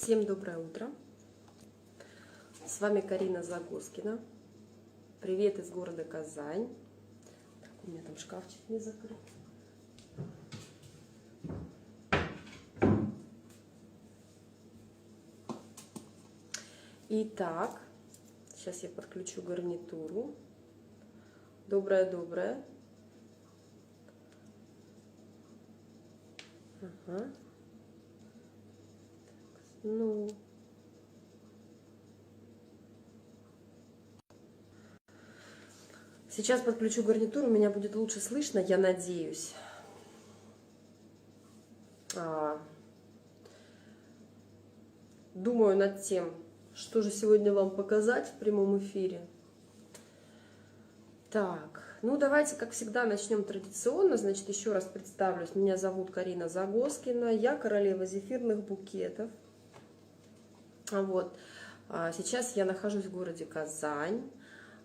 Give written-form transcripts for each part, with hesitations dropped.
Всем доброе утро! С вами Карина Загоскина. Привет из города Казань. Так, у меня там шкафчик не закрыт. Итак, сейчас я подключу гарнитуру. Доброе-доброе. Ага. Ну, сейчас подключу гарнитуру, меня будет лучше слышно, я надеюсь. Думаю над тем, что же сегодня вам показать в прямом эфире. Так, ну давайте, как всегда, начнем традиционно. Значит, еще раз представлюсь. Меня зовут Карина Загоскина, я королева зефирных букетов. Вот. Сейчас я нахожусь в городе Казань.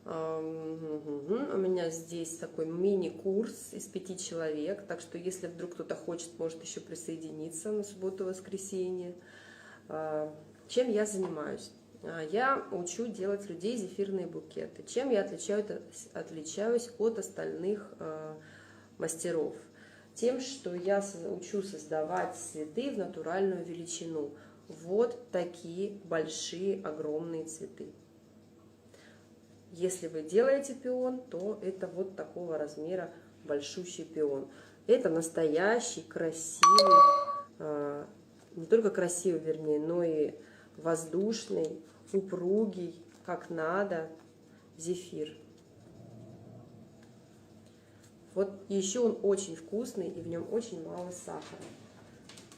У меня здесь такой мини-курс из 5 человек, так что если вдруг кто-то хочет, может еще присоединиться на субботу-воскресенье. Чем я занимаюсь? Я учу делать людей зефирные букеты. Чем я отличаюсь от остальных мастеров? Тем, что я учу создавать цветы в натуральную величину. Вот такие большие, огромные цветы. Если вы делаете пион, то это вот такого размера большущий пион. Это настоящий, красивый, не только красивый, вернее, но и воздушный, упругий, как надо, зефир. Вот еще он очень вкусный, и в нем очень мало сахара.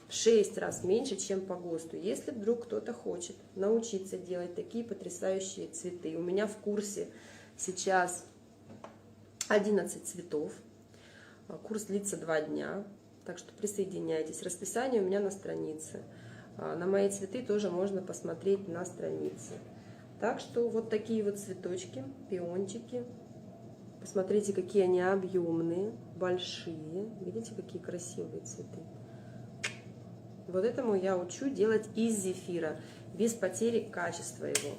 В 6 раз меньше, чем по ГОСТу. Если вдруг кто-то хочет научиться делать такие потрясающие цветы. У меня в курсе сейчас 11 цветов. Курс длится 2 дня, так что присоединяйтесь. Расписание у меня на странице. На мои цветы тоже можно посмотреть на странице. Так что вот такие вот цветочки, пиончики. Посмотрите, какие они объемные, большие. Видите, какие красивые цветы. Вот этому я учу делать из зефира, без потери качества его.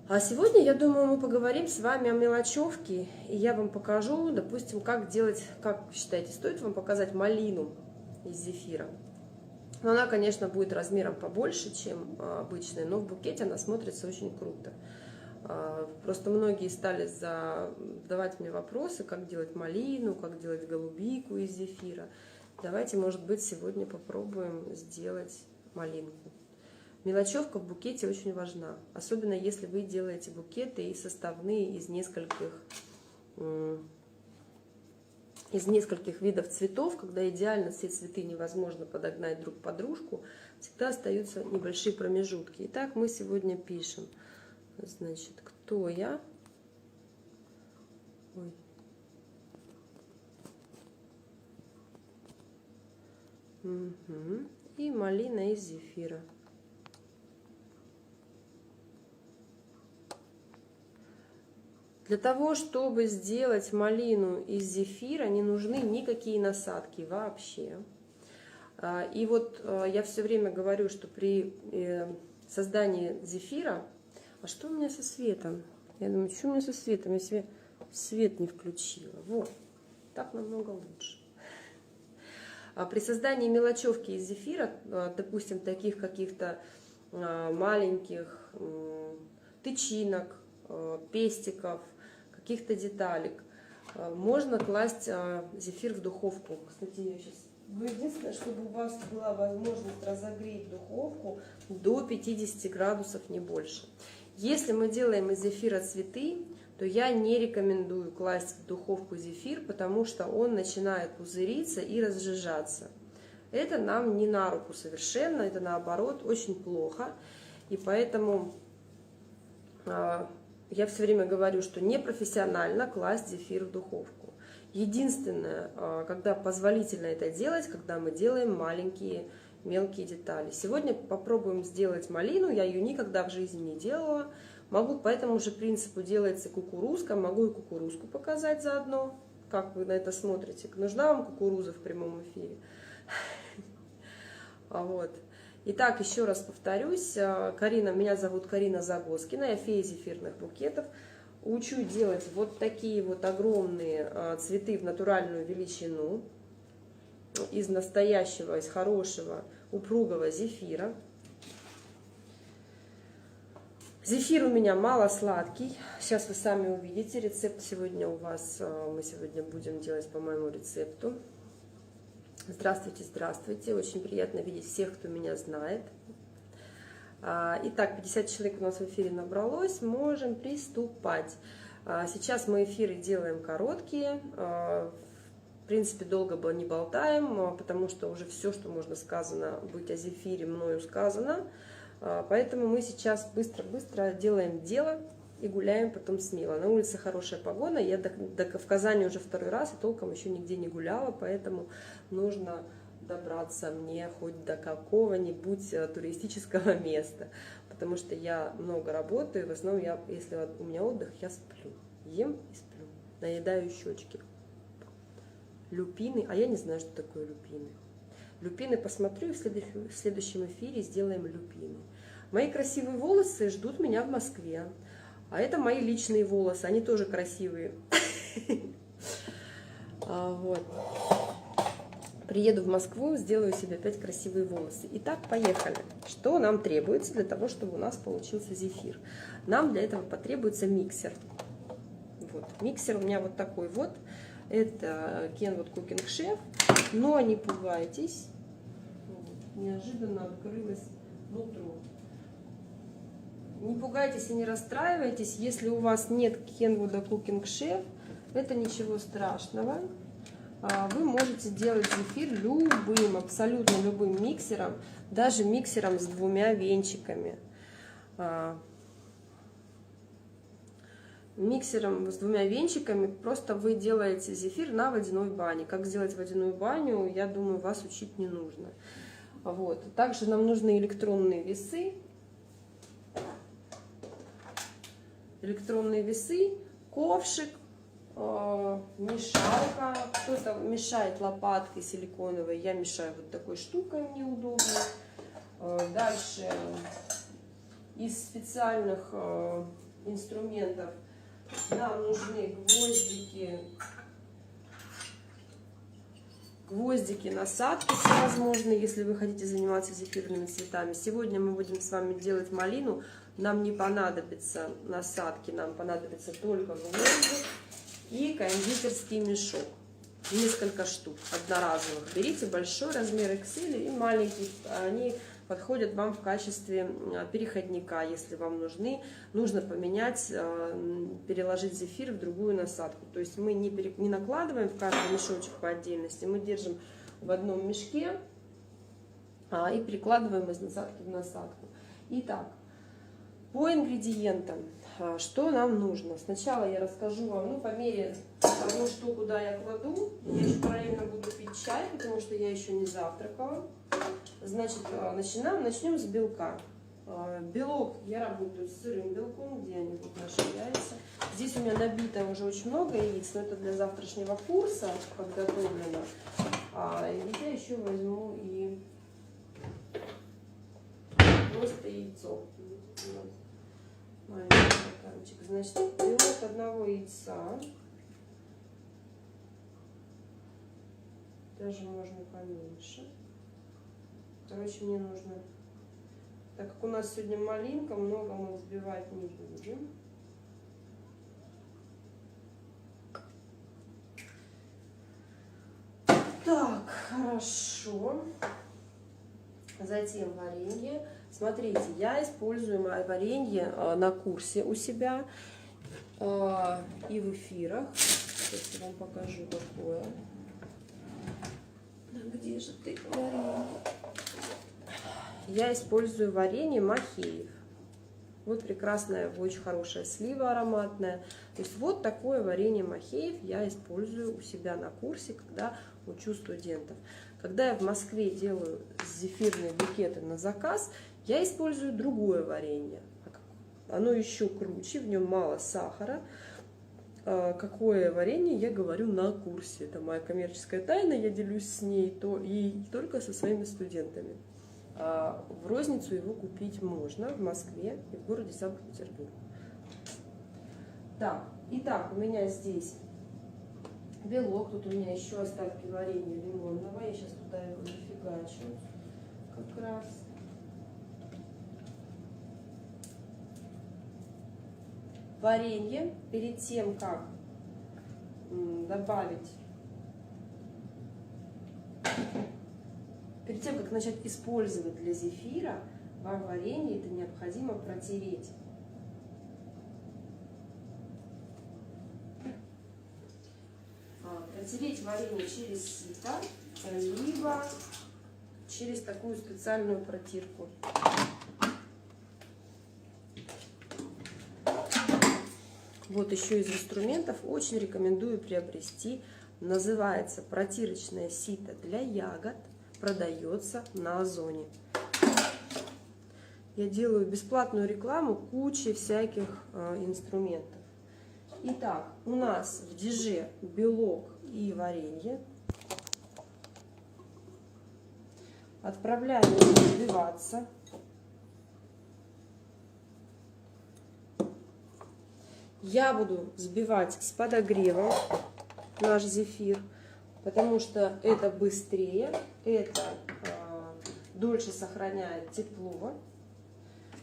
А сегодня, я думаю, мы поговорим с вами о мелочевке, и я вам покажу, допустим, как делать, как вы считаете, стоит вам показать малину из зефира. Но она, конечно, будет размером побольше, чем обычная, но в букете она смотрится очень круто. Просто многие стали задавать мне вопросы, как делать малину, как делать голубику из зефира. Давайте, может быть, сегодня попробуем сделать малинку. Мелочевка в букете очень важна, особенно если вы делаете букеты и составные из нескольких видов цветов, когда идеально все цветы невозможно подогнать друг под дружку, всегда остаются небольшие промежутки. Итак, мы сегодня пишем, значит, кто я? Ой. Угу. И малина из зефира. Для того, чтобы сделать малину из зефира, не нужны никакие насадки вообще. И вот я все время говорю, что при создании зефира... А что у меня со светом? Я думаю, что у меня со светом? Я себе свет не включила. Вот, так намного лучше. При создании мелочевки из зефира, допустим, таких каких-то маленьких тычинок, пестиков, каких-то деталек, можно класть зефир в духовку. Кстати, я сейчас... Единственное, чтобы у вас была возможность разогреть духовку до 50 градусов, не больше. Если мы делаем из зефира цветы, то я не рекомендую класть в духовку зефир, потому что он начинает пузыриться и разжижаться. Это нам не на руку совершенно, это наоборот очень плохо. И поэтому я все время говорю, что непрофессионально класть зефир в духовку. Единственное, когда позволительно это делать, когда мы делаем маленькие мелкие детали. Сегодня попробуем сделать малину, я ее никогда в жизни не делала. Могу по этому же принципу делается кукурузка, могу и кукурузку показать заодно, как вы на это смотрите. Нужна вам кукуруза в прямом эфире? Вот. Итак, еще раз повторюсь, меня зовут Карина Загоскина, я фея зефирных букетов. Учу делать вот такие вот огромные цветы в натуральную величину из настоящего, из хорошего, упругого зефира. Зефир у меня малосладкий. Сейчас вы сами увидите. Рецепт сегодня у вас, мы сегодня будем делать по моему рецепту. Здравствуйте, здравствуйте. Очень приятно видеть всех, кто меня знает. Итак, 50 человек у нас в эфире набралось. Можем приступать. Сейчас мы эфиры делаем короткие. В принципе, долго не болтаем, потому что уже все, что можно сказано быть о зефире, мною сказано. Поэтому мы сейчас быстро-быстро делаем дело и гуляем потом смело. На улице хорошая погода, я в Казани уже второй раз и толком еще нигде не гуляла, поэтому нужно добраться мне хоть до какого-нибудь туристического места, потому что я много работаю, в основном, если у меня отдых, я сплю, ем и сплю, наедаю щечки. Люпины, а я не знаю, что такое люпины. Люпины посмотрю, и в следующем эфире сделаем люпины. Мои красивые волосы ждут меня в Москве. А это мои личные волосы, они тоже красивые. Вот. Приеду в Москву, сделаю себе опять красивые волосы. Итак, поехали. Что нам требуется для того, чтобы у нас получился зефир? Нам для этого потребуется миксер. Вот. Миксер у меня вот такой вот. Это Kenwood Cooking Chef. Но не пугайтесь. Неожиданно открылось нутро. Не пугайтесь и не расстраивайтесь, если у вас нет Kenwood Cooking Chef, это ничего страшного. Вы можете делать зефир любым, абсолютно любым миксером, даже миксером с 2 венчиками. Миксером с 2 венчиками просто вы делаете зефир на водяной бане. Как сделать водяную баню, я думаю, вас учить не нужно. Вот. Также нам нужны электронные весы. Ковшик, мешалка. Кто-то мешает лопаткой силиконовой, я мешаю вот такой штукой, мне удобно. Дальше из специальных инструментов нам нужны гвоздики, насадки всевозможные, если вы хотите заниматься зефирными цветами. Сегодня мы будем с вами делать малину. Нам не понадобятся насадки, нам понадобится только гвоздик и кондитерский мешок. Несколько штук одноразовых. Берите большой размер XL и маленький. Они подходят вам в качестве переходника, если вам нужно поменять, переложить зефир в другую насадку. То есть мы не накладываем в каждый мешочек по отдельности, мы держим в одном мешке и перекладываем из насадки в насадку. Итак, по ингредиентам, что нам нужно? Сначала я расскажу вам, по мере того, что куда я кладу. Я еще параллельно буду пить чай, потому что я еще не завтракала. Значит, начнем с белка. Белок, я работаю с сырым белком, где они будут наши яйца. Здесь у меня набито уже очень много яиц, но это для завтрашнего курса подготовлено. Я еще возьму и просто яйцо. Маленький стаканчик. Значит, белок одного яйца. Даже можно поменьше. Короче, мне нужно, так как у нас сегодня малинка, много мы взбивать не будем. Так, хорошо. Затем варенье. Смотрите, я использую варенье на курсе у себя и в эфирах. Сейчас я вам покажу какое. Где же ты, варенье? Я использую варенье Махеев. Вот прекрасная, очень хорошая слива ароматная. То есть вот такое варенье Махеев я использую у себя на курсе, когда учу студентов. Когда я в Москве делаю зефирные букеты на заказ, я использую другое варенье. Оно еще круче, в нем мало сахара. Какое варенье, я говорю на курсе. Это моя коммерческая тайна, я делюсь с ней и только со своими студентами. В розницу его купить можно в Москве и в городе Санкт-Петербург. Так, итак, у меня здесь белок, тут у меня еще остатки варенья лимонного, я сейчас туда его нафигачу как раз. Варенье перед тем, как добавить, перед тем, как начать использовать для зефира, вам варенье это необходимо протереть. Протереть варенье через сито, либо через такую специальную протирку. Вот еще из инструментов очень рекомендую приобрести. Называется протирочное сито для ягод. Продается на Озоне. Я делаю бесплатную рекламу кучи всяких инструментов. Итак, у нас в диже белок и варенье. Отправляем его взбиваться. Я буду взбивать с подогревом наш зефир, потому что это быстрее, это дольше сохраняет тепло.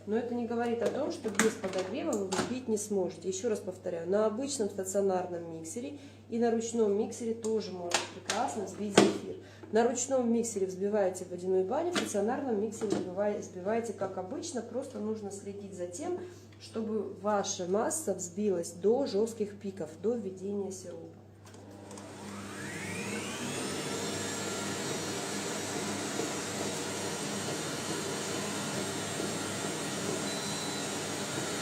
Но это не говорит о том, что без подогрева вы взбить не сможете. Еще раз повторяю, на обычном стационарном миксере и на ручном миксере тоже можно прекрасно взбить зефир. На ручном миксере взбиваете в водяной бане, в стационарном миксере взбиваете как обычно. Просто нужно следить за тем, чтобы ваша масса взбилась до жестких пиков, до введения сиропа.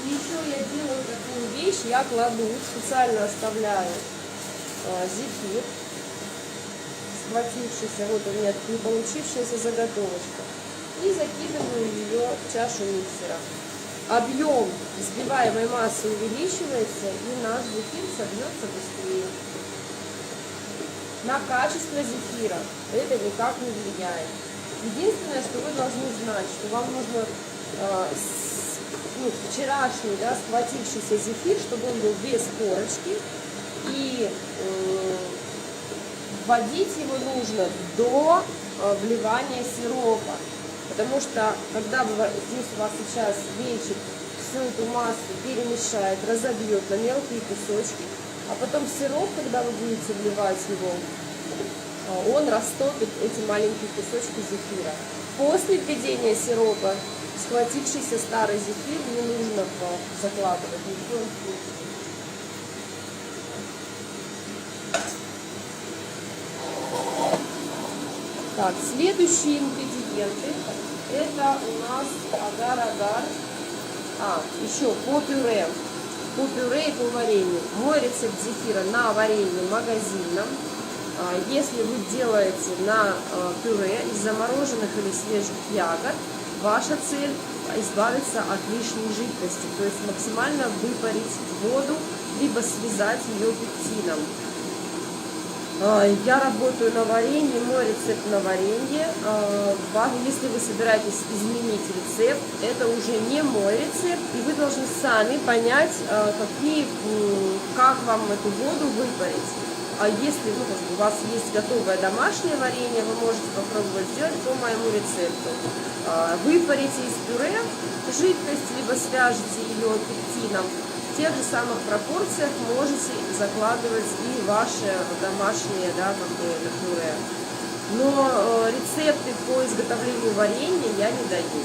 Еще я делаю такую вещь, я кладу, специально оставляю зефир, схватившийся, вот у меня не получившаяся заготовочка, и закидываю ее в чашу миксера. Объем взбиваемой массы увеличивается, и наш зефир собьется быстрее. На качество зефира это никак не влияет. Единственное, что вы должны знать, что вам нужно вчерашний, схватившийся зефир, чтобы он был без корочки, и вводить его нужно до вливания сиропа. Потому что, когда здесь у вас сейчас вечер всю эту массу перемешает, разобьет на мелкие кусочки, а потом сироп, когда вы будете вливать его, он растопит эти маленькие кусочки зефира. После введения сиропа схватившийся старый зефир не нужно закладывать ни в коем случае. Так, следующие ингредиенты. Это у нас агар-агар. Еще по пюре. По пюре и по варенью. Мой рецепт зефира на варенье магазинном. Если вы делаете на пюре из замороженных или свежих ягод, ваша цель избавиться от лишней жидкости, то есть максимально выпарить воду, либо связать ее пектином. Я работаю на варенье, мой рецепт на варенье. Если вы собираетесь изменить рецепт, это уже не мой рецепт, и вы должны сами понять, как вам эту воду выпарить. А если у вас есть готовое домашнее варенье, вы можете попробовать сделать по моему рецепту. Выпарите из пюре жидкость, либо свяжете ее пектином. В тех же самых пропорциях можете закладывать и ваши домашние пюре. Но рецепты по изготовлению варенья я не даю.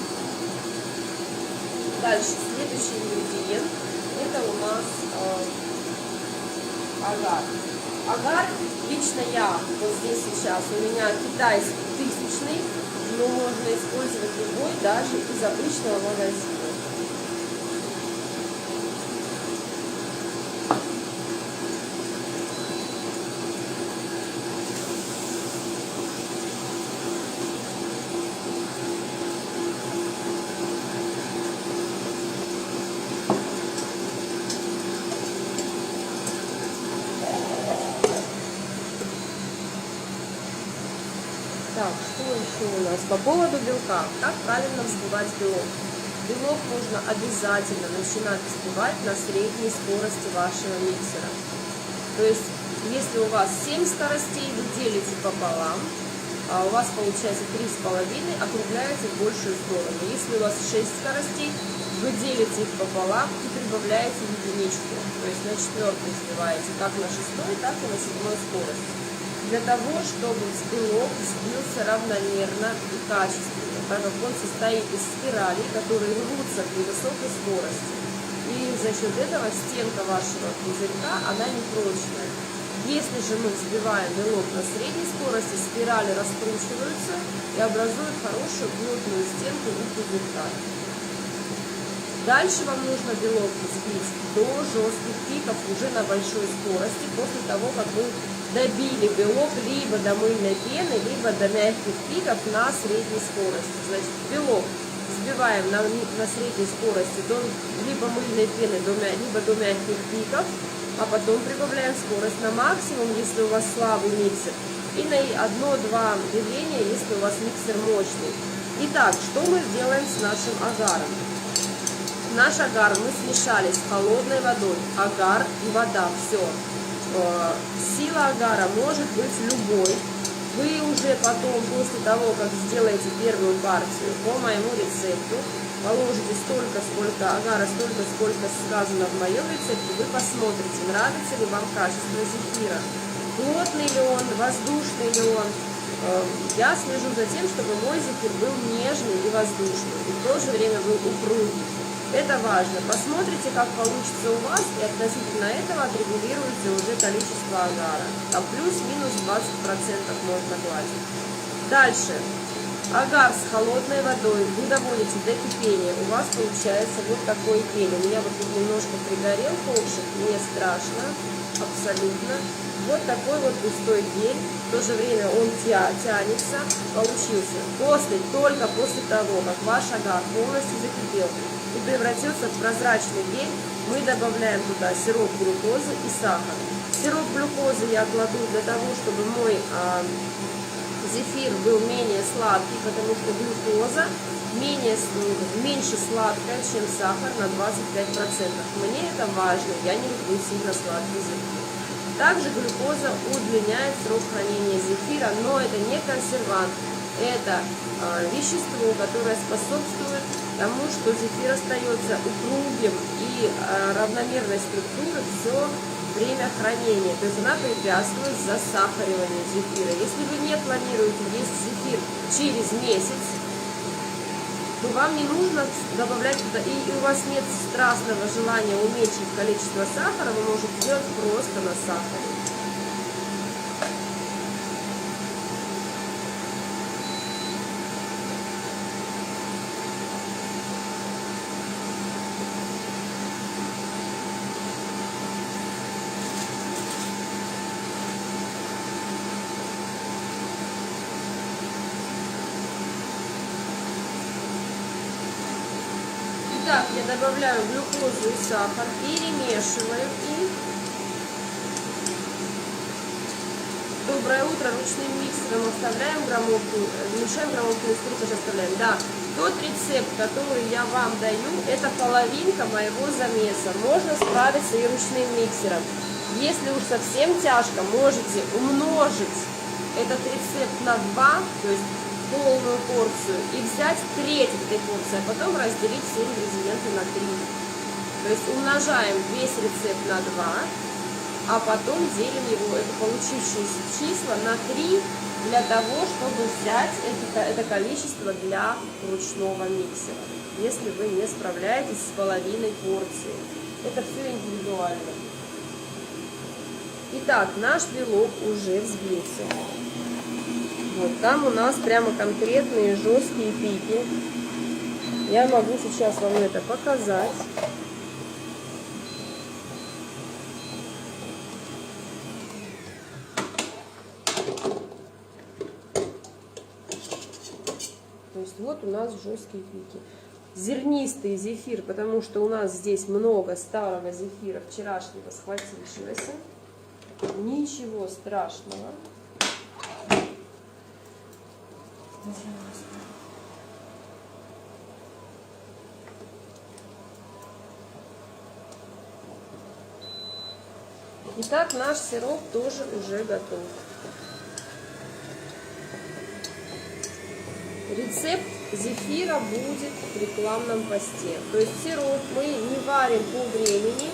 Дальше, следующий ингредиент, это у нас агар. Агар, лично я, вот здесь сейчас, у меня китайский 1000-ный, но можно использовать любой, даже из обычного магазина. Так, что еще у нас? По поводу белка. Как правильно взбивать белок? Белок нужно обязательно начинать взбивать на средней скорости вашего миксера. То есть, если у вас 7 скоростей, вы делите пополам, а у вас получается 3,5, округляете в большую сторону. Если у вас 6 скоростей, вы делите их пополам и прибавляете единичку. То есть на 4 взбиваете как на 6, так и на 7 скорости. Для того, чтобы белок взбился равномерно и качественно, так как он состоит из спиралей, которые рвутся при высокой скорости. И за счет этого стенка вашего пузырька, она непрочная. Если же мы взбиваем белок на средней скорости, спирали раскручиваются и образуют хорошую плотную стенку у пузырька. Дальше вам нужно белок взбить до жестких пиков уже на большой скорости, после того, как вы добили белок либо до мыльной пены, либо до мягких пиков на средней скорости. Значит, белок взбиваем на средней скорости до либо мыльной пены, либо до мягких пиков, а потом прибавляем скорость на максимум, если у вас слабый миксер, и на 1-2 деления, если у вас миксер мощный. Итак, что мы делаем с нашим агаром? Наш агар мы смешали с холодной водой, агар и вода, все. Сила агара может быть любой. Вы уже потом, после того, как сделаете первую партию по моему рецепту, положите столько, сколько агара, столько, сколько сказано в моем рецепте, вы посмотрите, нравится ли вам качество зефира. Плотный ли он, воздушный ли он. Я слежу за тем, чтобы мой зефир был нежный и воздушный, и в то же время был упругий. Это важно. Посмотрите, как получится у вас, и относительно этого отрегулируйте уже количество агара. Там плюс-минус 20% можно гладить. Дальше. Агар с холодной водой вы доводите до кипения. У вас получается вот такой гель. У меня вот тут немножко пригорел ковшик, не страшно, абсолютно. Вот такой вот густой гель. В то же время он тянется. Получился. Только после того, как ваш агар полностью закипел и превратился в прозрачный гель, мы добавляем туда сироп глюкозы и сахар. Сироп глюкозы я кладу для того, чтобы мой зефир был менее сладкий, потому что глюкоза меньше сладкая, чем сахар на 25%. Мне это важно, я не люблю сильно сладкий зефир. Также глюкоза удлиняет срок хранения зефира, но это не консервант. Это вещество, которое способствует тому, что зефир остается упругим и равномерной структуры все время хранения. То есть она препятствует засахариванию зефира. Если вы не планируете есть зефир через месяц, то вам не нужно добавлять туда, и у вас нет страстного желания уменьшить количество сахара, вы можете делать просто на сахаре. Итак, я добавляю глюкозу и сахар, перемешиваю их. Доброе утро, ручным миксером оставляем граммовку, мешаем граммовку, тоже оставляем. Да, тот рецепт, который я вам даю, это половинка моего замеса. Можно справиться и ручным миксером. Если уж совсем тяжко, можете умножить этот рецепт на 2, то есть полную порцию, и взять треть этой порции, а потом разделить все ингредиенты на 3. То есть умножаем весь рецепт на 2, а потом делим его, это получившиеся числа, на 3, для того, чтобы взять это количество для ручного миксера, если вы не справляетесь с половиной порции. Это все индивидуально. Итак, наш белок уже взбился. Вот там у нас прямо конкретные жесткие пики. Я могу сейчас вам это показать. То есть вот у нас жесткие пики. Зернистый зефир, потому что у нас здесь много старого зефира, вчерашнего схватившегося. Ничего страшного. Итак, наш сироп тоже уже готов. Рецепт зефира будет в рекламном посте. То есть сироп мы не варим по времени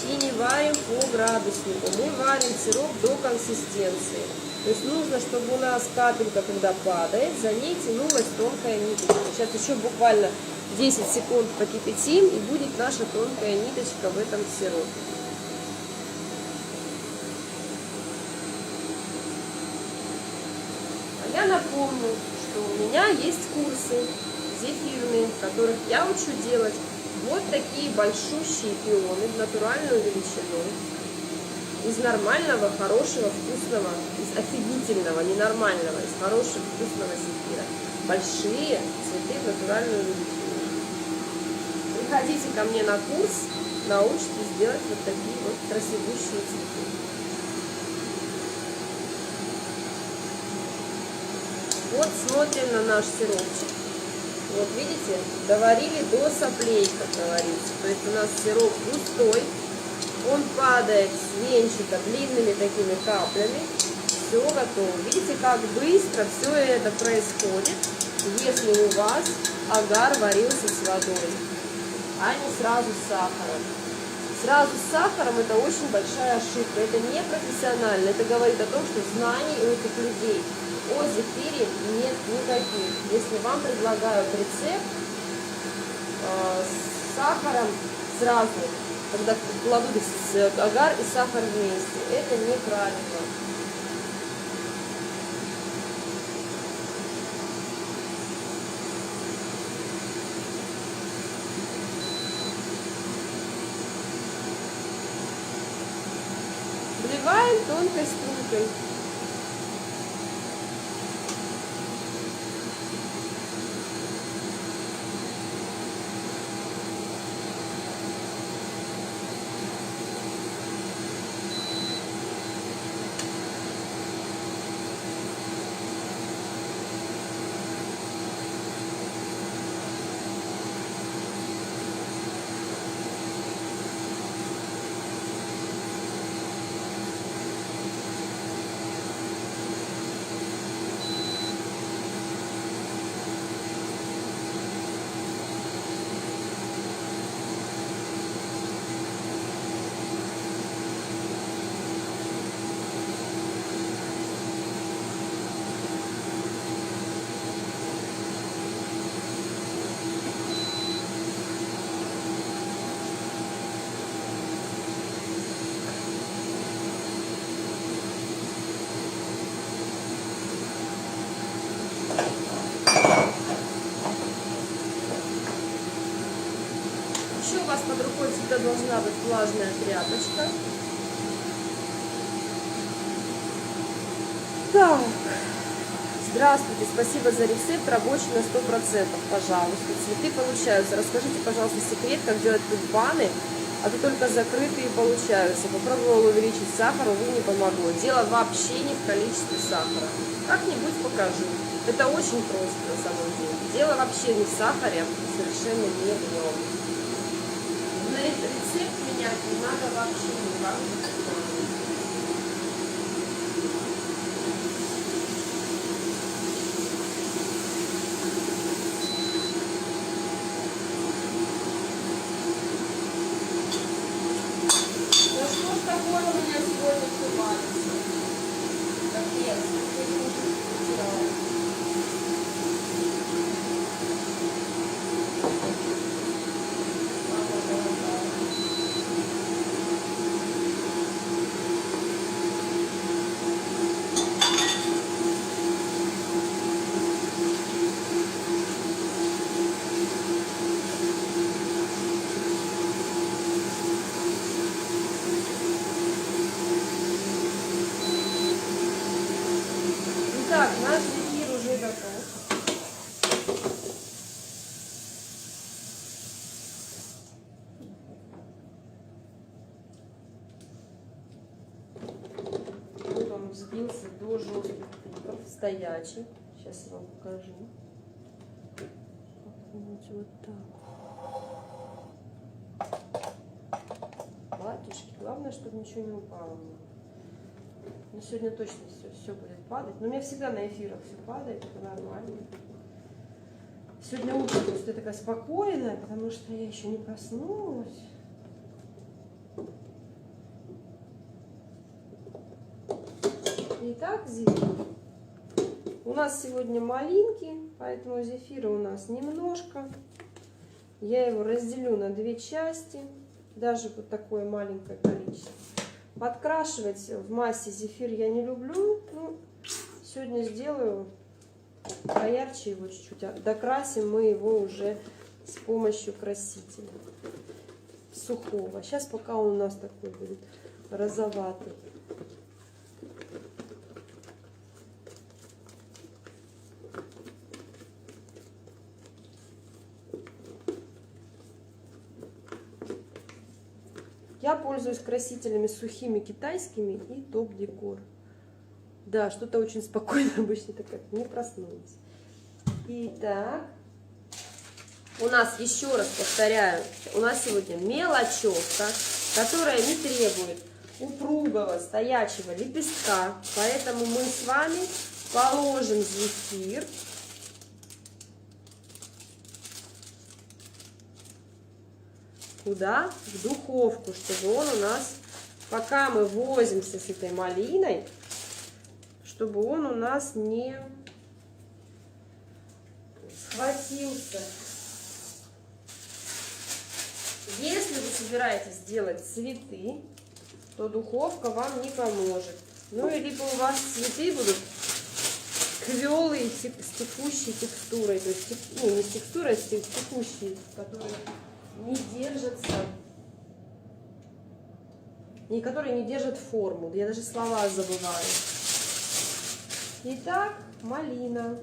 и не варим по градуснику. Мы варим сироп до консистенции. То есть нужно, чтобы у нас капелька, когда падает, за ней тянулась тонкая ниточка. Сейчас еще буквально 10 секунд покипятим, и будет наша тонкая ниточка в этом сиропе. А я напомню, что у меня есть курсы зефирные, в которых я учу делать вот такие большущие пионы в натуральную величину. Из нормального, хорошего, вкусного, из офигительного, ненормального, из хорошего, вкусного зефира. Большие цветы в натуральную величину. Приходите ко мне на курс, научитесь делать вот такие вот красивущие цветы. Вот смотрим на наш сиропчик. Вот видите, доварили до соплей, как говорится. То есть у нас сироп густой. Он падает венчато, длинными такими каплями. Все готово. Видите, как быстро все это происходит, если у вас агар варился с водой, а не сразу с сахаром. Сразу с сахаром это очень большая ошибка. Это не профессионально. Это говорит о том, что знаний у этих людей о зефире нет никаких. Если вам предлагают рецепт с сахаром сразу, когда кладут агар и сахар вместе. Это неправильно. Вливаем тонкой струйкой. Еще у вас под рукой всегда должна быть влажная тряпочка. Так, здравствуйте, спасибо за рецепт, рабочий на 100%, пожалуйста. Цветы получаются. Расскажите, пожалуйста, секрет, как делать тюльпаны, а то только закрытые получаются. Попробовала увеличить сахар, увы, не помогло. Дело вообще не в количестве сахара. Как-нибудь покажу. Это очень просто на самом деле. Дело вообще не в сахаре, совершенно не в нем. Рецепт менять не надо вообще никак. Ну что ж такое у меня сегодня все варится? Капец, я не потеряла. Так, наш зефир уже готов. Вот он взбился до жестких пиков, стоячий. Сейчас Сейчас я вам покажу. Как-нибудь вот так. Батюшки, главное, чтобы ничего не упало. Но сегодня точно все будет падать. Но у меня всегда на эфирах все падает, это нормально. Сегодня утром просто я такая спокойная, потому что я еще не проснулась. Итак, зефир. У нас сегодня малинки, поэтому зефира у нас немножко. Я его разделю на 2 части, даже вот такое маленькое количество. Подкрашивать в массе зефир я не люблю. Ну, сегодня сделаю поярче его чуть-чуть. Докрасим мы его уже с помощью красителя сухого. Сейчас пока он у нас такой будет розоватый. Я пользуюсь красителями сухими китайскими и топ-декор. Да, что-то очень спокойно обычно, так как не проснулась. Итак, у нас, еще раз повторяю, у нас сегодня мелочевка, которая не требует упругого стоячего лепестка. Поэтому мы с вами положим зефир. Куда? В духовку, чтобы он у нас, пока мы возимся с этой малиной, чтобы он у нас не схватился. Если вы собираетесь делать цветы, то духовка вам не поможет. Ну и либо у вас цветы будут квелые с текущей текстурой, то есть, ну, не с текстурой, а с текущей, которые не держатся, которые не держат форму. Я даже слова забываю. Итак, малина.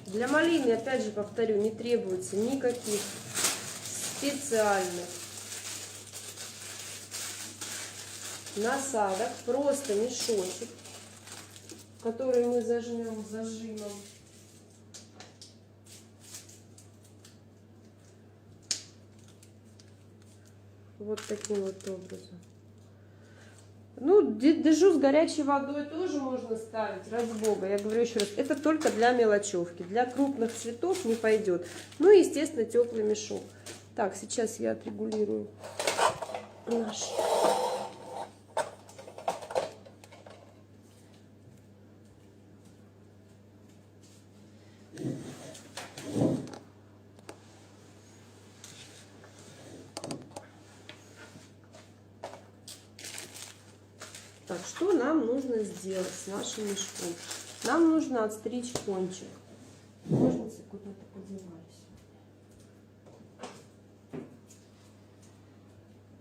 Для малины, опять же повторю, не требуется никаких специальных насадок, просто мешочек, который мы зажмем зажимом. Вот таким вот образом. Ну, дежу с горячей водой тоже можно ставить, ради бога. Я говорю еще раз, это только для мелочевки. Для крупных цветов не пойдет. Ну и, естественно, теплый мешок. Так, сейчас я отрегулирую наш. Так, что нам нужно сделать с нашим мешком? Нам нужно отстричь кончик. Ножницы куда-то подевались.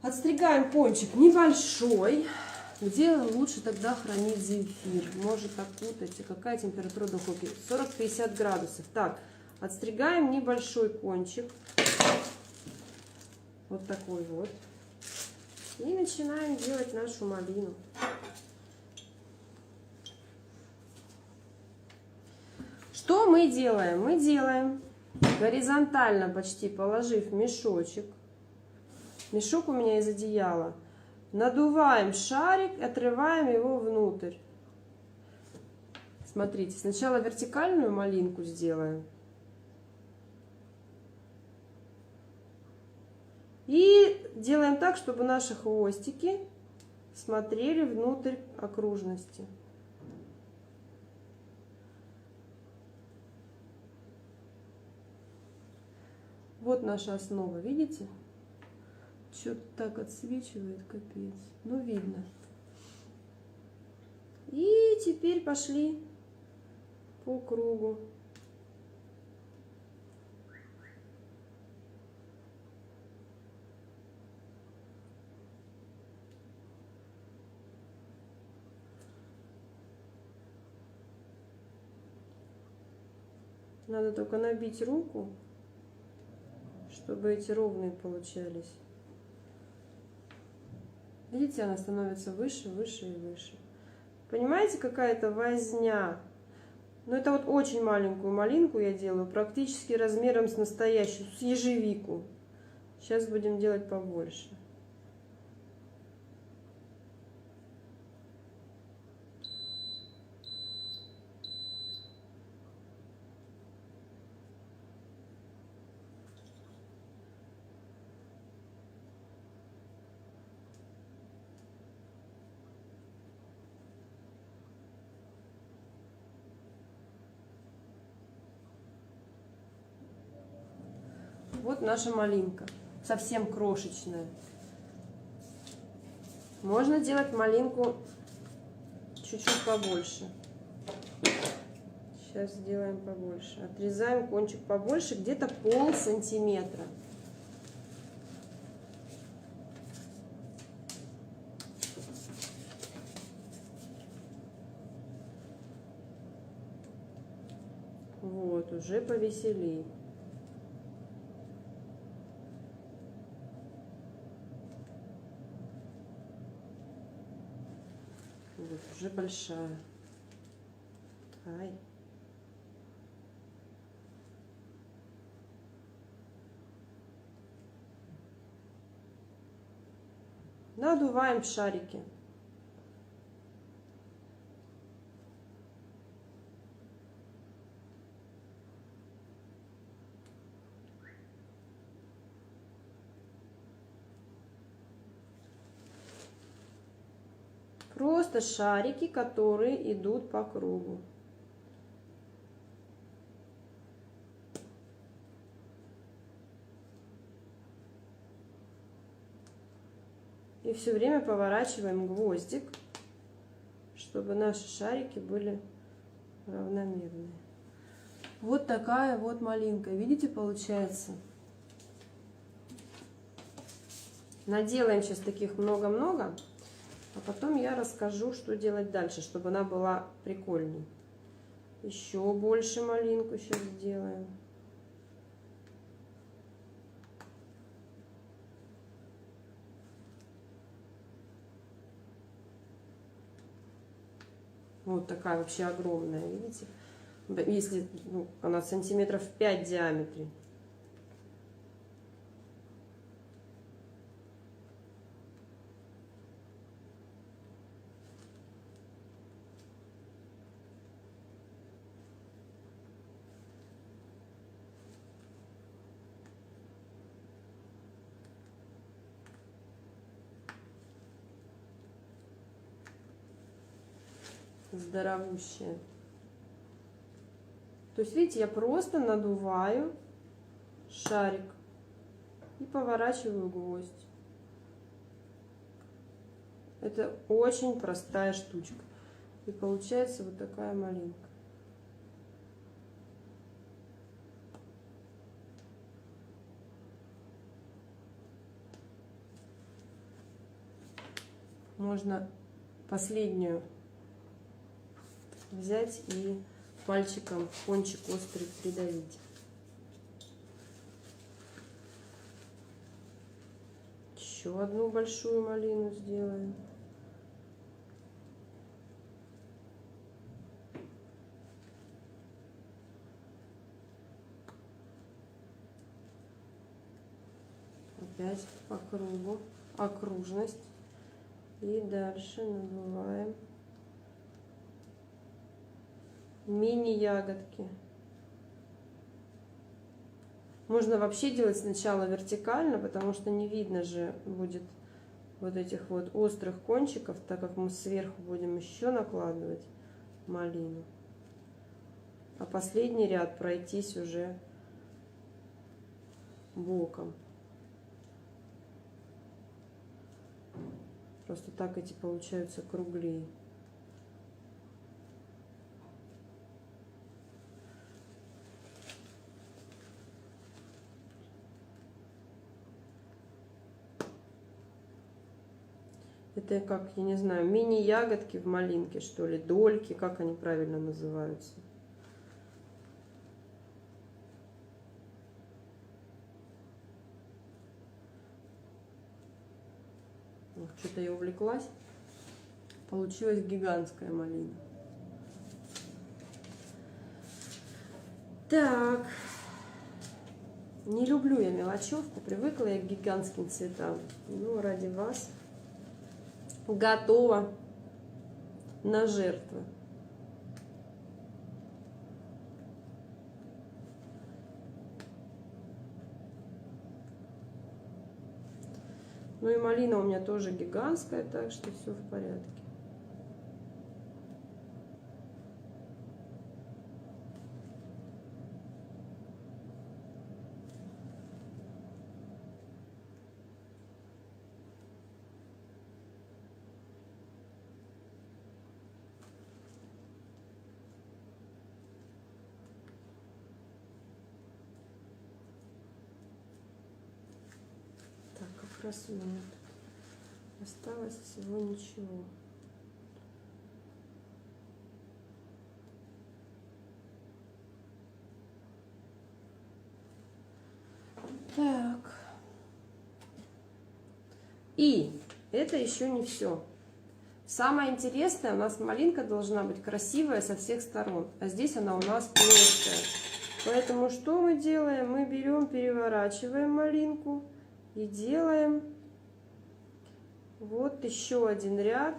Отстригаем кончик небольшой, где лучше тогда хранить зефир. Может окутать. И какая температура духовки? 40-50 градусов. Так, отстригаем небольшой кончик. Вот такой вот. И начинаем делать нашу малину. Что мы делаем? Мы делаем горизонтально, почти положив мешочек. Мешок у меня из одеяла. Надуваем шарик, отрываем его внутрь. Смотрите, сначала вертикальную малинку сделаем. И делаем так, чтобы наши хвостики смотрели внутрь окружности. Вот наша основа, видите? Что-то так отсвечивает, капец. Ну, видно. И теперь пошли по кругу. Надо только набить руку, чтобы эти ровные получались. Видите, она становится выше, выше и выше. Понимаете, какая-то возня? Но это вот очень маленькую малинку я делаю, практически размером с настоящую, с ежевику. Сейчас будем делать побольше. Вот наша малинка, совсем крошечная. Можно делать малинку чуть-чуть побольше. Сейчас сделаем побольше. Отрезаем кончик побольше, где-то полсантиметра. Вот, уже повеселей. Вот, уже большая. Ай. Надуваем шарики. Просто шарики, которые идут по кругу. И все время поворачиваем гвоздик, чтобы наши шарики были равномерные. Вот такая вот малинка. Видите, получается? Наделаем сейчас таких много-много. А потом я расскажу, что делать дальше, чтобы она была прикольней. Еще больше малинку сейчас сделаем. Вот такая вообще огромная, видите? Если она сантиметров 5 в диаметре. Здоровущая. То есть, видите, я просто надуваю шарик и поворачиваю гвоздь. Это очень простая штучка. И получается вот такая малинка. Можно последнюю взять и пальчиком кончик острый придавить. Еще одну большую малину сделаем. Опять по кругу, окружность. И дальше надуваем мини-ягодки. Можно вообще делать сначала вертикально, потому что не видно же будет вот этих вот острых кончиков, так как мы сверху будем еще накладывать малину. А последний ряд пройтись уже боком. Просто так эти получаются круглее. Это как, я не знаю, мини-ягодки в малинке, что ли, дольки, как они правильно называются. Что-то я увлеклась. Получилась гигантская малина. Так. Не люблю я мелочевку, привыкла я к гигантским цветам. Ну, ради вас готова на жертвы. Ну и малина у меня тоже гигантская, так что все в порядке. Как раз у меня осталось всего ничего. Так. И это еще не все. Самое интересное, у нас малинка должна быть красивая со всех сторон, а здесь она у нас плоская. Поэтому что мы делаем? Мы берем, переворачиваем малинку и делаем вот еще один ряд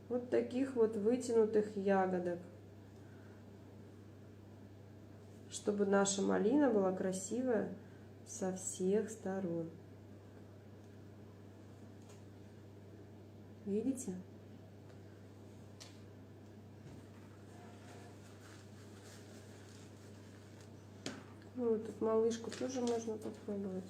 вот таких вот вытянутых ягодок, чтобы наша малина была красивая со всех сторон. Видите? Ну, вот тут малышку тоже можно попробовать.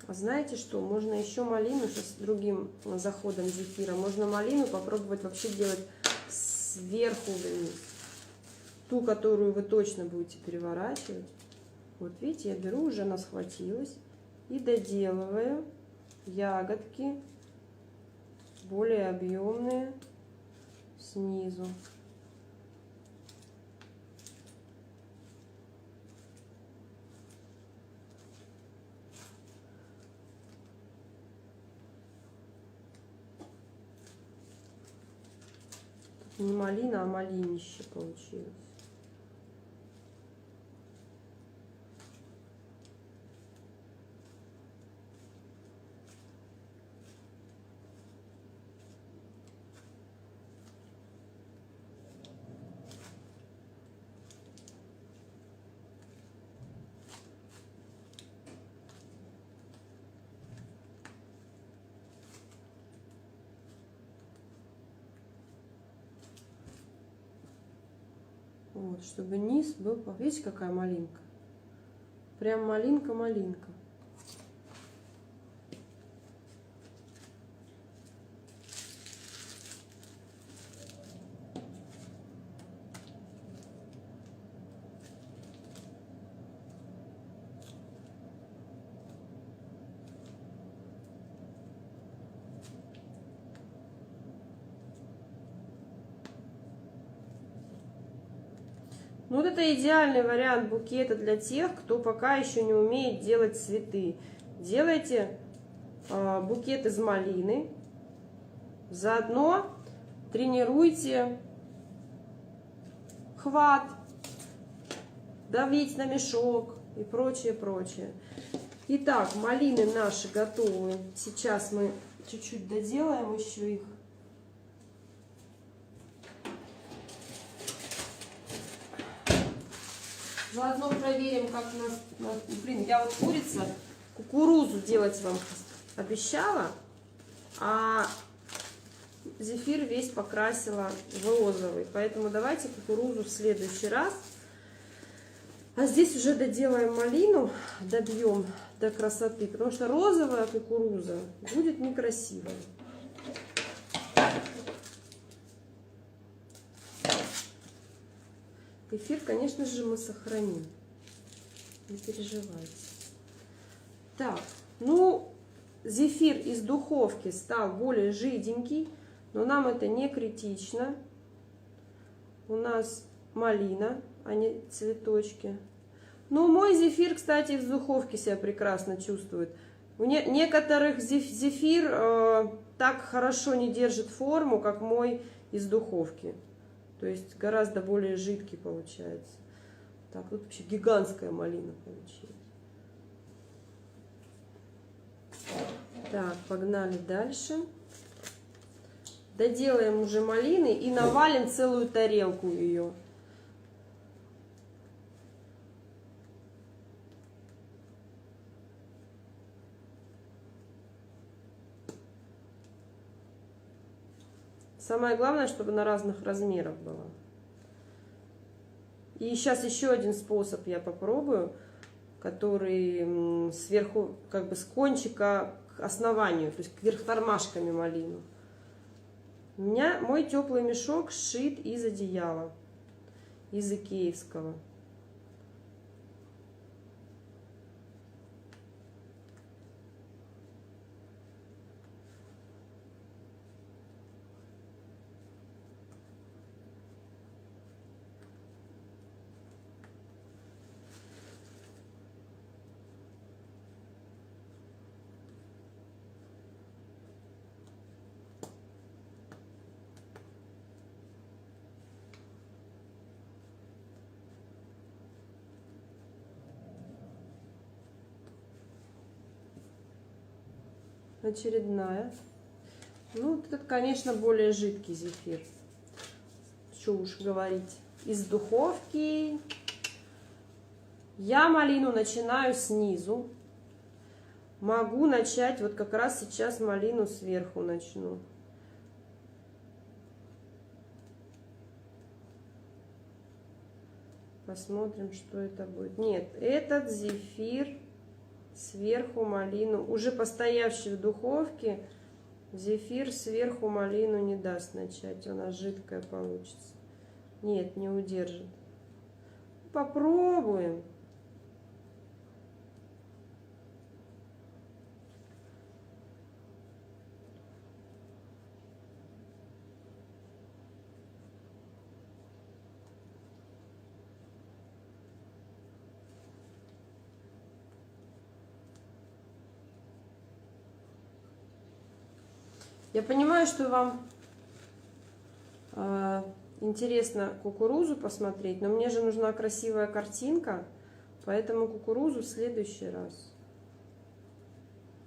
Знаете что, можно еще малину сейчас с другим заходом зефира. Можно малину попробовать вообще делать сверху вниз. Ту, которую вы точно будете переворачивать. Вот видите, я беру, уже она схватилась. И доделываю ягодки более объемные снизу. Не малина, а малинище получилось. Вот, чтобы низ был, видите, какая малинка? Прям малинка-малинка. Ну, вот это идеальный вариант букета для тех, кто пока еще не умеет делать цветы. Делайте букет из малины. Заодно тренируйте хват, давить на мешок и прочее, прочее. Итак, малины наши готовы. Сейчас мы чуть-чуть доделаем еще их. Заодно проверим, как у нас... Блин, я вот кукурузу делать вам обещала, а зефир весь покрасила в розовый. Поэтому давайте кукурузу в следующий раз. А здесь уже доделаем малину, добьем до красоты, потому что розовая кукуруза будет некрасивая. Эфир, конечно же, мы сохраним. Не переживайте. Так, ну, зефир из духовки стал более жиденький, но нам это не критично. У нас малина, а не цветочки. Ну, мой зефир, кстати, из духовки себя прекрасно чувствует. У некоторых зефир так хорошо не держит форму, как мой из духовки. То есть гораздо более жидкий получается. Так, тут вообще гигантская малина получилась. Так, погнали дальше. Доделаем уже малины и навалим целую тарелку ее. Самое главное, чтобы на разных размерах было. И сейчас еще один способ я попробую, который сверху, как бы с кончика к основанию, то есть кверх тормашками малину. У меня мой теплый мешок сшит из одеяла, из икеевского. Очередная. Ну, этот, конечно, более жидкий зефир. Что уж говорить. Из духовки. Я малину начинаю снизу. Могу начать, вот как раз сейчас малину сверху начну. Посмотрим, что это будет. Нет, этот зефир сверху малину, уже постоявший в духовке, зефир сверху малину не даст начать, она жидкая получится. Нет, не удержит. Попробуем. Я понимаю, что вам интересно кукурузу посмотреть, но мне же нужна красивая картинка, поэтому кукурузу в следующий раз,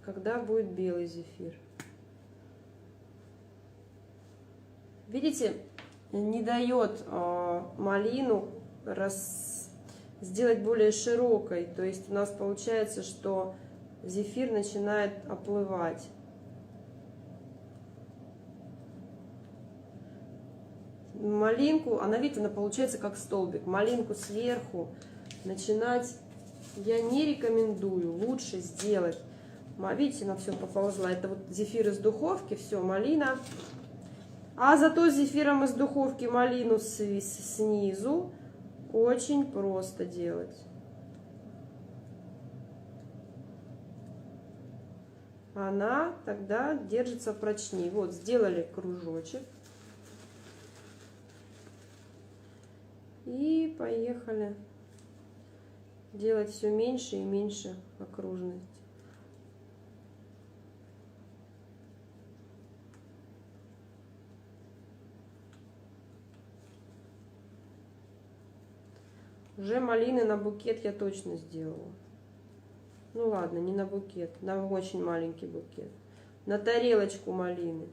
когда будет белый зефир. Видите, не дает малину сделать более широкой, то есть у нас получается, что зефир начинает оплывать. Малинку, а на вид она получается как столбик. Малинку сверху начинать я не рекомендую. Лучше сделать. Видите, она все поползла. Это вот зефир из духовки, все, малина. А зато с зефиром из духовки малину снизу очень просто делать. Она тогда держится прочнее. Вот, сделали кружочек. И поехали делать все меньше и меньше окружность. Уже малины на букет я точно сделала. Ну ладно, не на букет, на очень маленький букет. На тарелочку малины.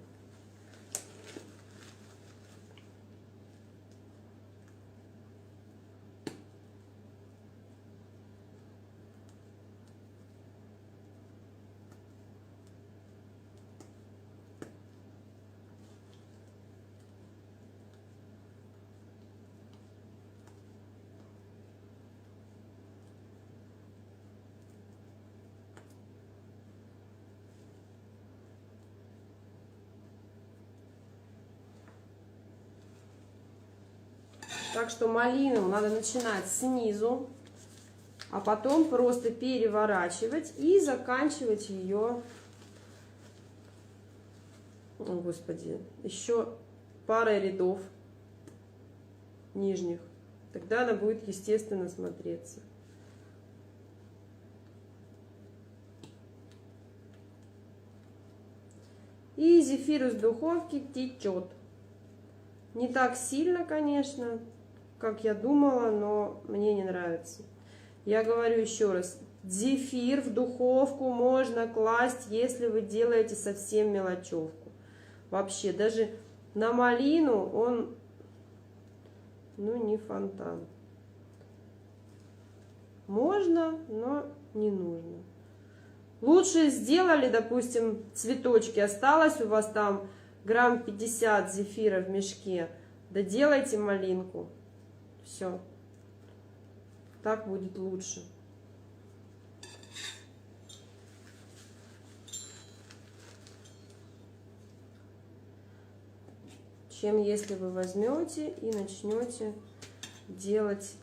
Так что малину надо начинать снизу. а потом просто переворачивать и заканчивать ее, о господи, еще парой рядов нижних. Тогда она будет естественно смотреться. И зефир из духовки течет. Не так сильно, конечно, как я думала, но мне не нравится. Я говорю еще раз, зефир в духовку можно класть, если вы делаете совсем мелочевку. Вообще, даже на малину он, ну, не фонтан. Можно, но не нужно. Лучше сделали, допустим, цветочки, осталось у вас там грамм 50 зефира в мешке, доделайте малинку. Все. Так будет лучше. Чем если вы возьмете и начнете делать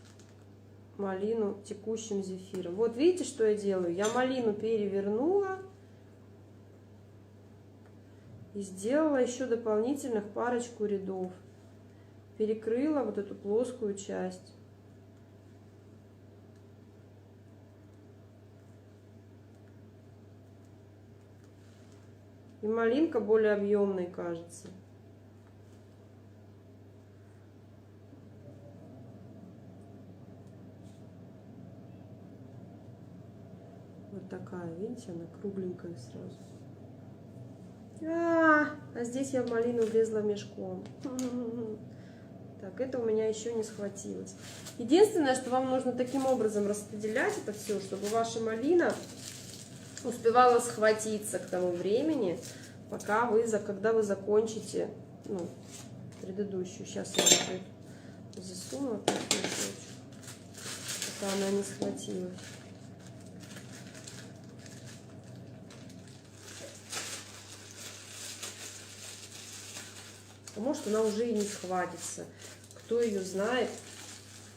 малину текущим зефиром. Вот видите, что я делаю? Я малину перевернула и сделала еще дополнительных парочку рядов. Перекрыла вот эту плоскую часть. И малинка более объемной кажется. Вот такая, видите, она кругленькая сразу. А здесь я в малину влезла мешком. Так, это у меня еще не схватилось. Единственное, что вам нужно таким образом распределять это все, чтобы ваша малина успевала схватиться к тому времени, пока когда вы закончите, ну, предыдущую. Сейчас я вот засуну опять мешочек, пока она не схватилась. А может, она уже и не схватится. Кто ее знает,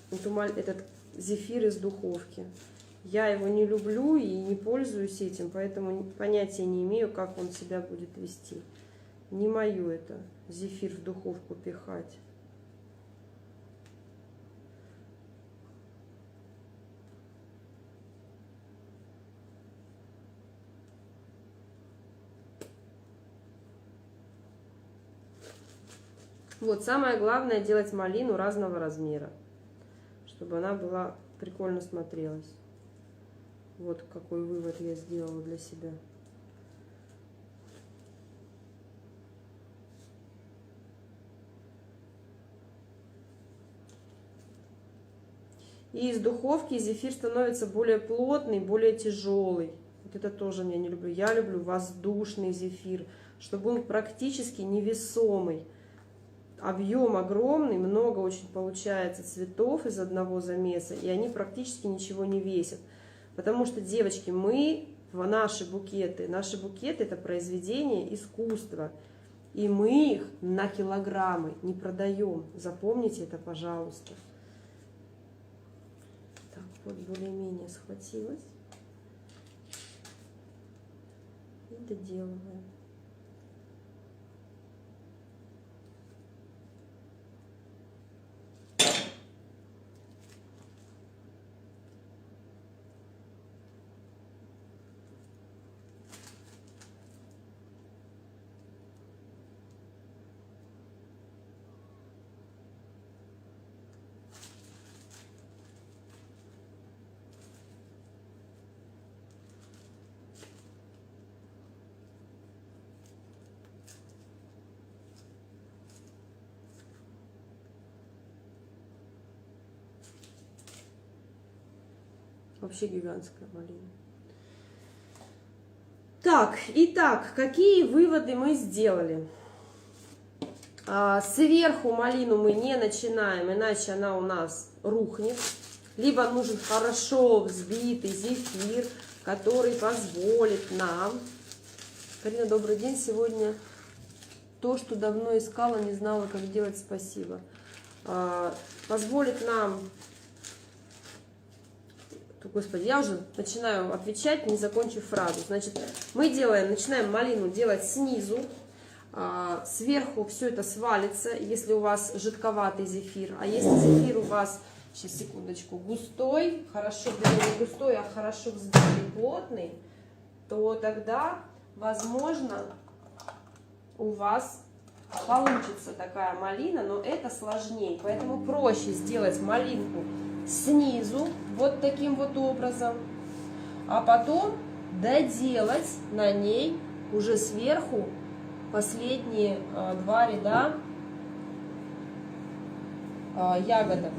этот зефир из духовки. Я его не люблю и не пользуюсь этим, поэтому понятия не имею, как он себя будет вести. Не мое это, зефир в духовку пихать. Вот, самое главное делать малину разного размера, чтобы она была прикольно смотрелась. Вот какой вывод я сделала для себя. И из духовки зефир становится более плотный, более тяжелый. Вот это тоже я не люблю. Я люблю воздушный зефир, чтобы он практически невесомый. Объем огромный, много очень получается цветов из одного замеса, и они практически ничего не весят. Потому что, девочки, наши букеты это произведение искусства. И мы их на килограммы не продаем. Запомните это, пожалуйста. Так, вот более-менее схватилась. И доделываем. Вообще гигантская малина. Так, итак, какие выводы мы сделали? Сверху малину мы не начинаем, иначе она у нас рухнет. Либо нужен хорошо взбитый зефир, который позволит нам... Карина, добрый день. Сегодня то, что давно искала, не знала, как делать, спасибо. Позволит нам Господи, я уже начинаю отвечать, не закончив фразу. Значит, мы начинаем малину делать снизу. Сверху все это свалится, если у вас жидковатый зефир. А если зефир у вас, сейчас, секундочку, густой, хорошо, не густой, а хорошо взбитый, плотный, то тогда, возможно, у вас получится такая малина, но это сложнее. Поэтому проще сделать малинку снизу, вот таким вот образом, а потом доделать на ней уже сверху последние 2 ряда ягодок.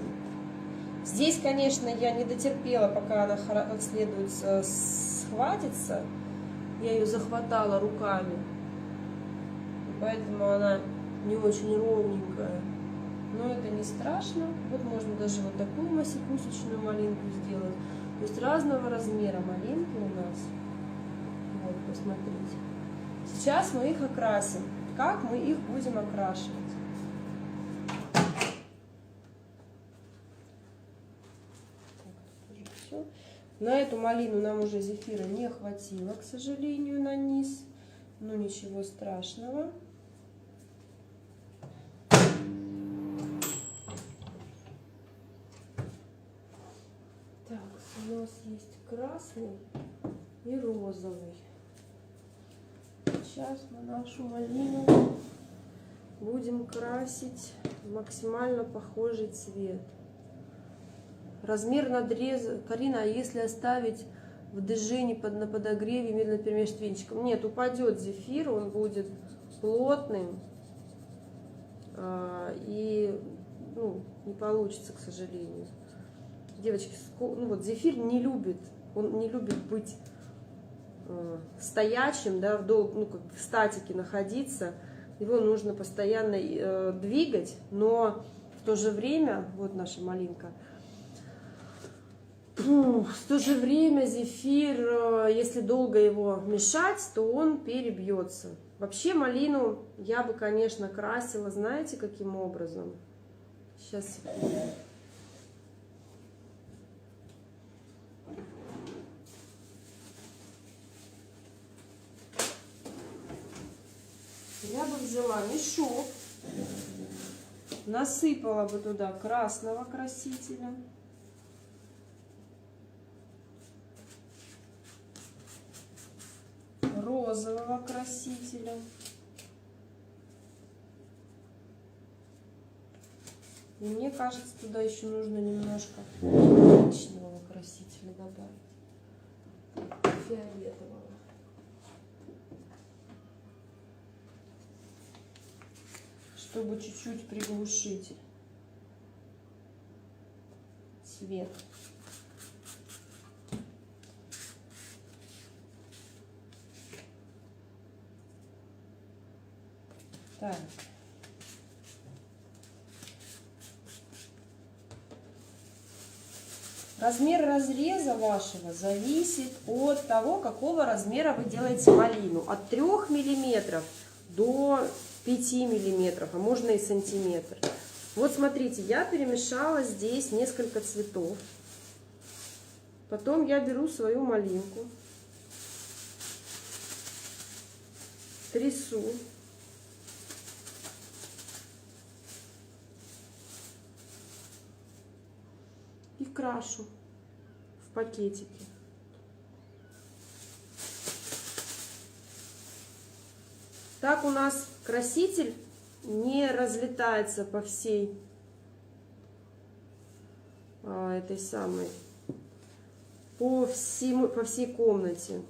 Здесь, конечно, я не дотерпела, пока она как следует схватится. Я ее захватала руками, поэтому она не очень ровненькая. Но это не страшно. Вот можно даже вот такую масикусечную малинку сделать. То есть разного размера малинки у нас. Вот, посмотрите. Сейчас мы их окрасим. Как мы их будем окрашивать? Так, все. На эту малину нам уже зефира не хватило, к сожалению, на низ. Но ничего страшного. Так, у нас есть красный и розовый. Сейчас мы нашу малину будем красить в максимально похожий цвет. Размер надреза, Карина, а если оставить в дежине на подогреве медленно перемешивать венчиком? Нет, упадет зефир, он будет плотным и не получится, к сожалению. Девочки, вот зефир не любит, он не любит быть стоячим, да, как в статике находиться. Его нужно постоянно двигать, но в то же время, вот наша малинка, в то же время зефир, если долго его мешать, то он перебьется. Вообще малину я бы, конечно, красила, знаете, каким образом? Сейчас. Я бы взяла мешок, насыпала бы туда красного красителя, розового красителя и мне кажется, туда еще нужно немножко коричневого красителя добавить, фиолетового. Чтобы чуть-чуть приглушить цвет. Так. Размер разреза вашего зависит от того, какого размера вы делаете малину. От 3 мм до 5 миллиметров, а можно и сантиметр. Вот смотрите, я перемешала здесь несколько цветов. Потом я беру свою малинку, трясу. И крашу в пакетике. Так у нас краситель не разлетается по всей этой самой, по всей комнате.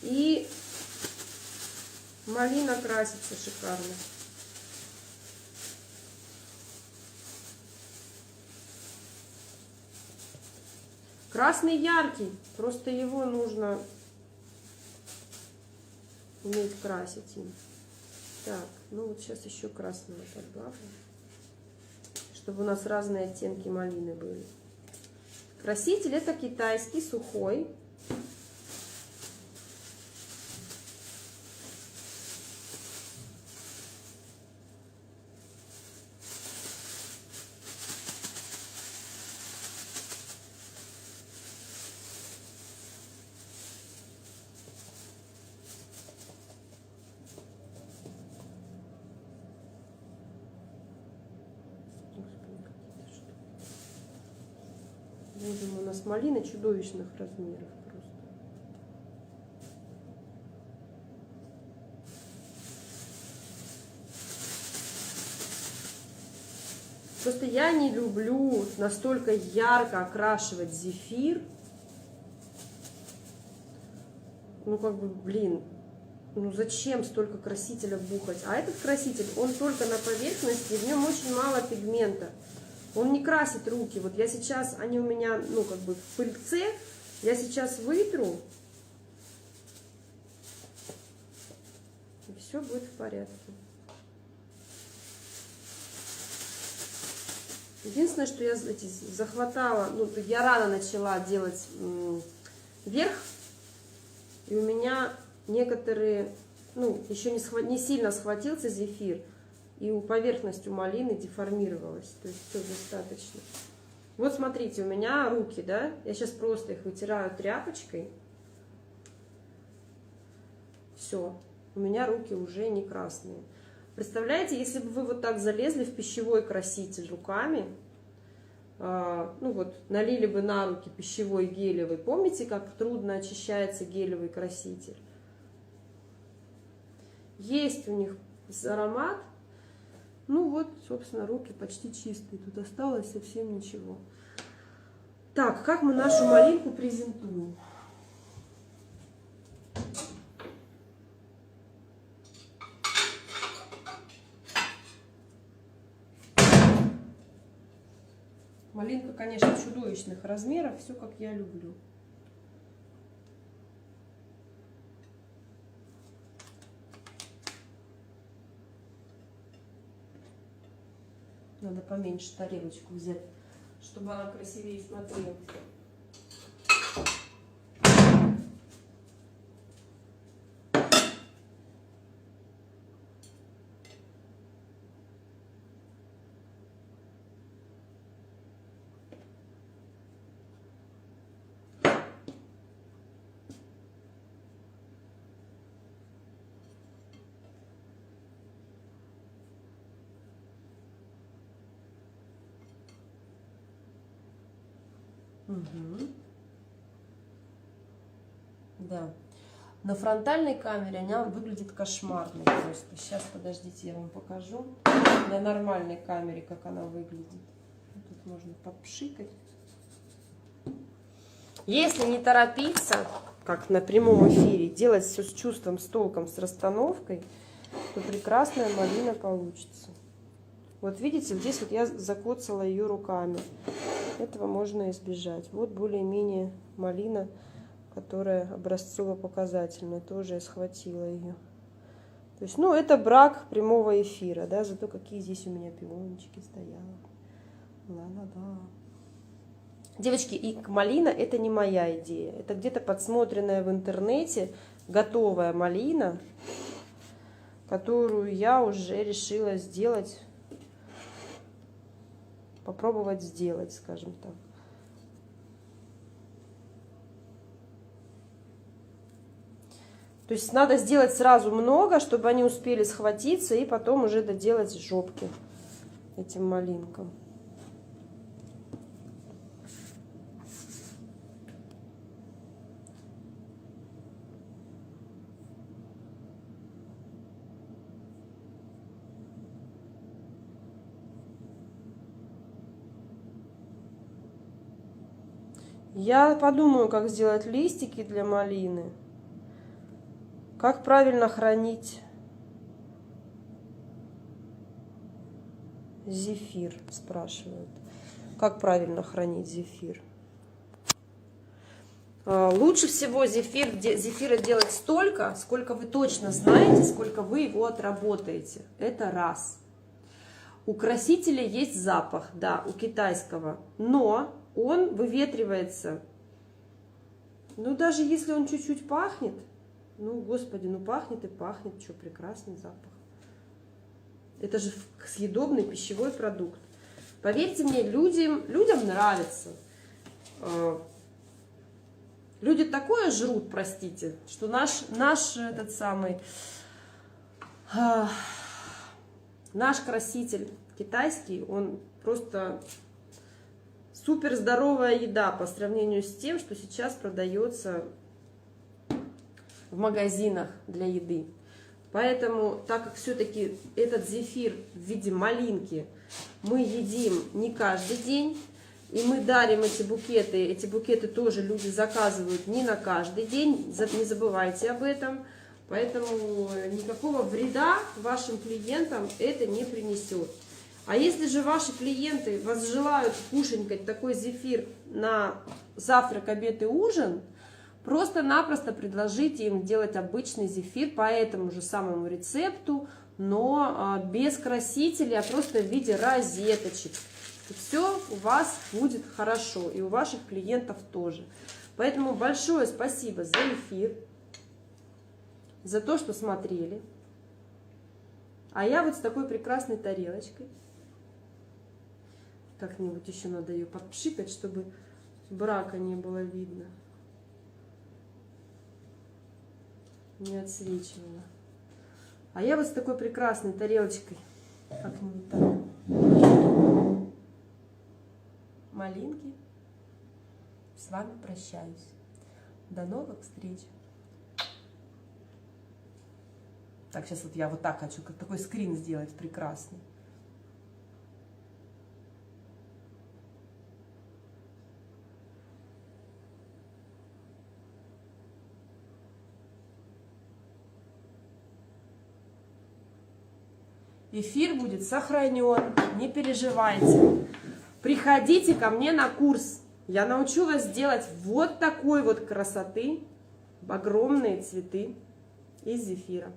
И малина красится шикарно. Красный яркий, просто его нужно уметь красить им. Так, ну вот сейчас еще красного добавлю, чтобы у нас разные оттенки малины были. Краситель это китайский, сухой. Боже мой, у нас малина чудовищных размеров просто. Просто я не люблю настолько ярко окрашивать зефир. Ну, как бы, блин, ну зачем столько красителя бухать? А этот краситель, он только на поверхности, в нем очень мало пигмента. Он не красит руки. Вот я сейчас, они у меня, ну, как бы в пыльце, я сейчас вытру, и все будет в порядке. Единственное, что я захватала, ну, я рано начала делать верх, и у меня некоторые, ну, еще не сильно схватился зефир, и у поверхности у малины деформировалась, то есть все достаточно. Вот смотрите, у меня руки, да, я сейчас просто их вытираю тряпочкой, все, у меня руки уже не красные. Представляете, если бы вы вот так залезли в пищевой краситель руками, ну вот, налили бы на руки пищевой гелевый, помните, как трудно очищается гелевый краситель? Есть у них аромат, ну вот, собственно, руки почти чистые, тут осталось совсем ничего. Так, как мы нашу малинку презентуем? Малинка, конечно, чудовищных размеров, все как я люблю. Надо поменьше тарелочку взять, чтобы она красивее смотрела. Угу. Да. На фронтальной камере она выглядит кошмарной просто. Сейчас, подождите, я вам покажу. На нормальной камере, как она выглядит. Тут можно попшикать. Если не торопиться, как на прямом эфире, делать все с чувством, с толком, с расстановкой, то прекрасная малина получится. Вот видите, здесь вот я закоцала ее руками. Этого можно избежать. Вот более-менее малина, которая образцово-показательная. Тоже я схватила ее. То есть, ну, это брак прямого эфира, да, зато какие здесь у меня пиончики стоят. Ла-ла-ла. Девочки, и малина это не моя идея. Это где-то подсмотренная в интернете готовая малина, которую я уже решила сделать, попробовать сделать, скажем так. То есть надо сделать сразу много, чтобы они успели схватиться, и потом уже доделать жопки этим малинкам. Я подумаю, как сделать листики для малины. Как правильно хранить зефир, спрашивают. Как правильно хранить зефир? Лучше всего зефира делать столько, сколько вы точно знаете, сколько вы его отработаете. Это раз. У красителя есть запах, да, у китайского, но он выветривается. Ну, даже если он чуть-чуть пахнет, ну, господи, ну пахнет и пахнет, что, прекрасный запах. Это же съедобный пищевой продукт. Поверьте мне, людям нравится. Люди такое жрут, простите, что наш краситель китайский, он просто супер здоровая еда по сравнению с тем, что сейчас продается в магазинах для еды. Поэтому, так как все-таки этот зефир в виде малинки мы едим не каждый день, и мы дарим эти букеты тоже люди заказывают не на каждый день, не забывайте об этом. Поэтому никакого вреда вашим клиентам это не принесет. А если же ваши клиенты возжелают кушанькать такой зефир на завтрак, обед и ужин, просто-напросто предложите им делать обычный зефир по этому же самому рецепту, но без красителей, а просто в виде розеточек. И все у вас будет хорошо, и у ваших клиентов тоже. Поэтому большое спасибо за эфир, за то, что смотрели. А я вот с такой прекрасной тарелочкой. Как-нибудь еще надо ее подпшикать, чтобы брака не было видно. Не отсвечивала. А я вот с такой прекрасной тарелочкой, как-нибудь так, малинки, с вами прощаюсь. До новых встреч. Так, сейчас вот я вот так хочу, как такой скрин сделать прекрасный. Эфир будет сохранен, не переживайте. Приходите ко мне на курс. Я научу вас делать вот такой вот красоты, огромные цветы из зефира,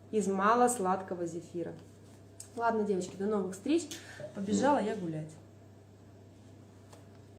из малосладкого зефира. Ладно, девочки, до новых встреч. Побежала я гулять.